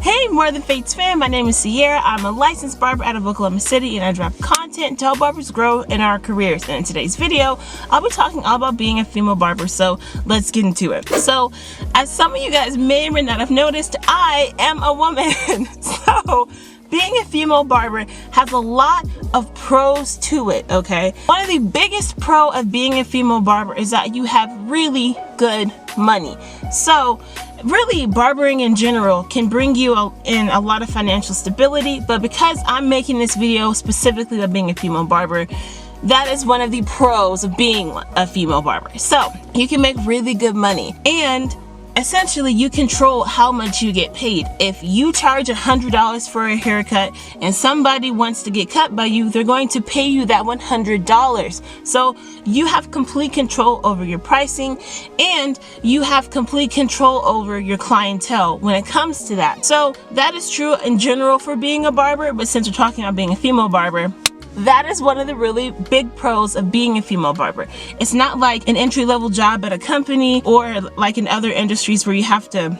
Hey More Than Fates fan, my name is Sierra. I'm a licensed barber out of Oklahoma City and I drop content to help barbers grow in our careers. And in today's video, I'll be talking all about being a female barber, so let's get into it. So, as some of you guys may or may not have noticed, I am a woman. So, being a female barber has a lot of pros to it, okay? One of the biggest pro of being a female barber is that you have really good money. So, really, barbering in general can bring you in a lot of financial stability, but because I'm making this video specifically of being a female barber, that is one of the pros of being a female barber. So, you can make really good money, and essentially you control how much you get paid. If you charge $100 for a haircut and somebody wants to get cut by you, they're going to pay you that $100. So you have complete control over your pricing and you have complete control over your clientele when it comes to that. So that is true in general for being a barber, but since we're talking about being a female barber, that is one of the really big pros of being a female barber. It's not like an entry-level job at a company or like in other industries where you have to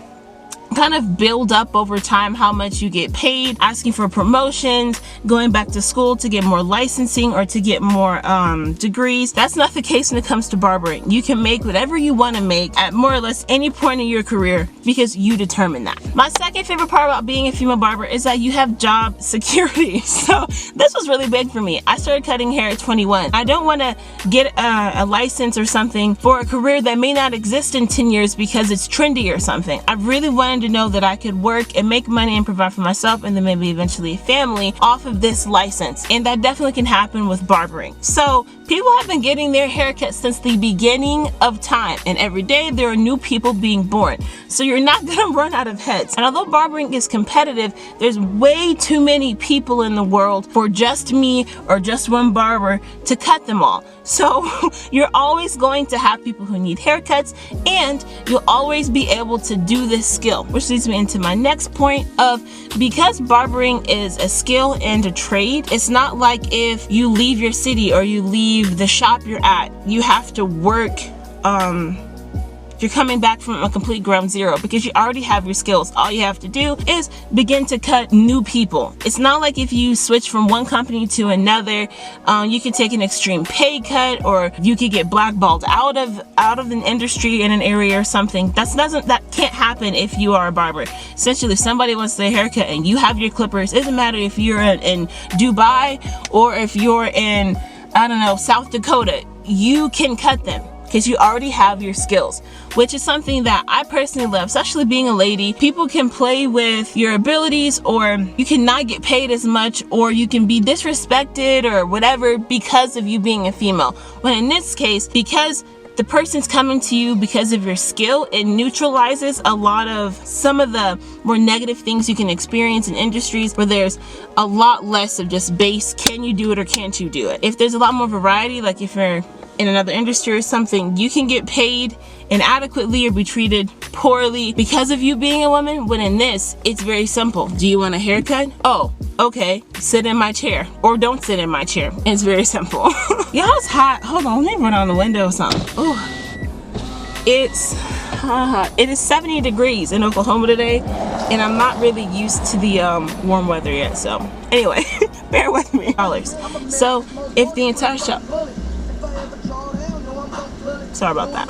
kind of build up over time how much you get paid, asking for promotions, going back to school to get more licensing or to get more degrees. That's not the case when it comes to barbering. You can make whatever you want to make at more or less any point in your career because you determine that. My second favorite part about being a female barber is that you have job security. So this was really big for me. I started cutting hair at 21. I don't want to get a license or something for a career that may not exist in 10 years because it's trendy or something. I really wanted to know that I could work and make money and provide for myself and then maybe eventually a family off of this license, and that definitely can happen with barbering. So people have been getting their haircuts since the beginning of time, and every day there are new people being born, so you're not gonna run out of heads. And although barbering is competitive, there's way too many people in the world for just me or just one barber to cut them all. So you're always going to have people who need haircuts, and you'll always be able to do this skill, which leads me into my next point of, because barbering is a skill and a trade, it's not like if you leave your city or you leave the shop you're at, you have to work, you're coming back from a complete ground zero, because you already have your skills. All you have to do is begin to cut new people. It's not like if you switch from one company to another, you could take an extreme pay cut, or you could get blackballed out of an industry in an area or something. That can't happen if you are a barber. Essentially, if somebody wants their haircut and you have your clippers, it doesn't matter if you're in Dubai or if you're in, I don't know, South Dakota, you can cut them, because you already have your skills, which is something that I personally love, especially being a lady. People can play with your abilities, or you cannot get paid as much, or you can be disrespected or whatever because of you being a female. When in this case, because the person's coming to you because of your skill, it neutralizes a lot of some of the more negative things you can experience in industries where there's a lot less of just base, can you do it or can't you do it? If there's a lot more variety, like if you're in another industry or something, you can get paid inadequately or be treated poorly because of you being a woman. When in this, it's very simple. Do you want a haircut? Oh, okay, sit in my chair, or don't sit in my chair. It's very simple. Y'all, it's hot. Hold on, let me run on the window or something. Oh, it is 70 degrees in Oklahoma today, and I'm not really used to the warm weather yet. So anyway, bear with me. So if the entire shop, sorry about that.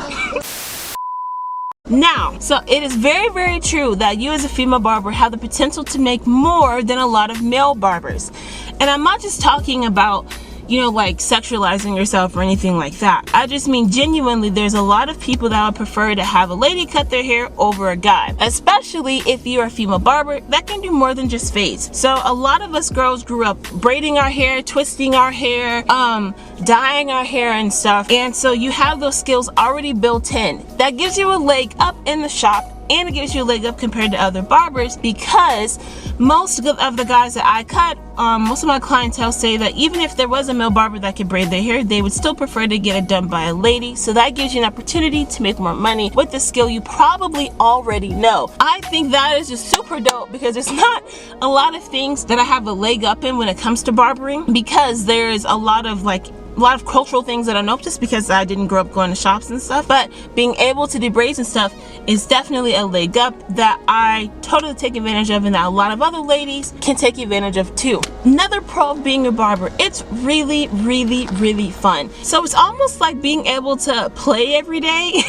Now, so it is very, very true that you as a female barber have the potential to make more than a lot of male barbers. And I'm not just talking about, you know, like sexualizing yourself or anything like that. I just mean genuinely, there's a lot of people that would prefer to have a lady cut their hair over a guy, especially if you're a female barber that can do more than just fades. So a lot of us girls grew up braiding our hair, twisting our hair, dyeing our hair and stuff, and so you have those skills already built in. That gives you a leg up in the shop, and it gives you a leg up compared to other barbers, because most of the guys that I cut, most of my clientele say that even if there was a male barber that could braid their hair, they would still prefer to get it done by a lady. So that gives you an opportunity to make more money with the skill you probably already know. I think that is just super dope, because there's not a lot of things that I have a leg up in when it comes to barbering, because there's a lot of like lot of cultural things that I know just because I didn't grow up going to shops and stuff, but being able to do braids and stuff is definitely a leg up that I totally take advantage of and that a lot of other ladies can take advantage of too. Another pro of being a barber, it's really, really, really fun. So it's almost like being able to play every day.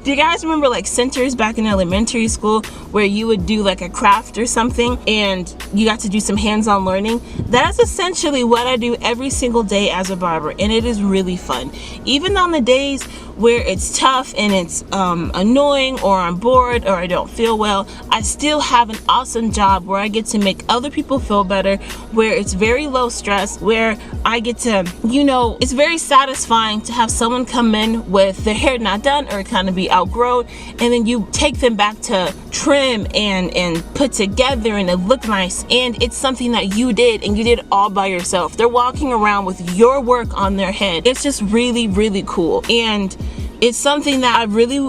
Do you guys remember like centers back in elementary school where you would do like a craft or something and you got to do some hands-on learning? That is essentially what I do every single day as a barber, and it is really fun. Even on the days where it's tough and it's annoying, or I'm bored, or I don't feel well, I still have an awesome job where I get to make other people feel better, where it's very low stress, where I get to, you know, it's very satisfying to have someone come in with their hair not done or kind of be outgrown, and then you take them back to trim and put together and it look nice, and it's something that you did and you did all by yourself. They're walking around with your work on their head. It's just really, really cool, and it's something that I really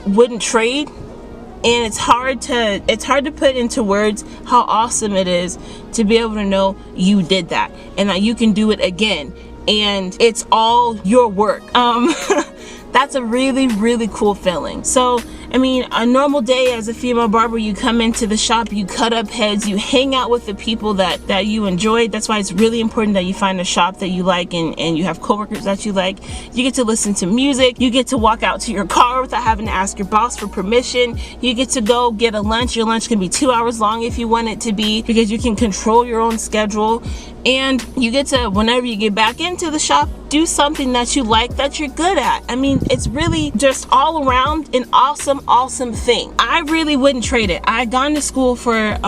wouldn't trade, and it's hard to put into words how awesome it is to be able to know you did that and that you can do it again and it's all your work. That's a really, really cool feeling. So I mean, a normal day as a female barber, you come into the shop, you cut up heads, you hang out with the people that you enjoy. That's why it's really important that you find a shop that you like and you have coworkers that you like. You get to listen to music, you get to walk out to your car without having to ask your boss for permission. You get to go get a lunch. Your lunch can be 2 hours long if you want it to be, because you can control your own schedule. And you get to, whenever you get back into the shop, do something that you like, that you're good at. I mean, it's really just all around an awesome thing. I really wouldn't trade it. I had gone to school for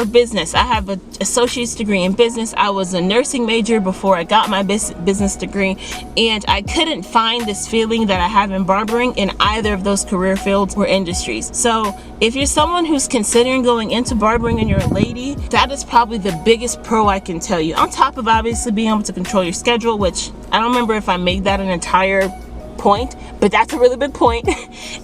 business. I have an associate's degree in business. I was a nursing major before I got my business degree, and I couldn't find this feeling that I have in barbering in either of those career fields or industries. So if you're someone who's considering going into barbering and you're a lady, that is probably the biggest pro I can tell you. On top of obviously being able to control your schedule, which I don't remember if I made that an entire point, but that's a really big point.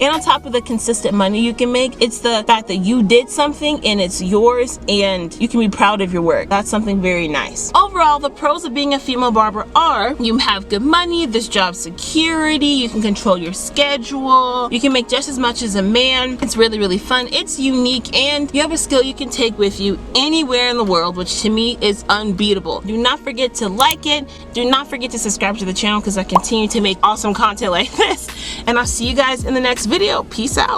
And on top of the consistent money you can make, it's the fact that you did something and it's yours and you can be proud of your work. That's something very nice. Overall, the pros of being a female barber are you have good money, there's job security, you can control your schedule, you can make just as much as a man. It's really, really fun. It's unique, and you have a skill you can take with you anywhere in the world, which to me is unbeatable. Do not forget to like it. Do not forget to subscribe to the channel because I continue to make awesome content like this, and I'll see you guys in the next video. Peace out.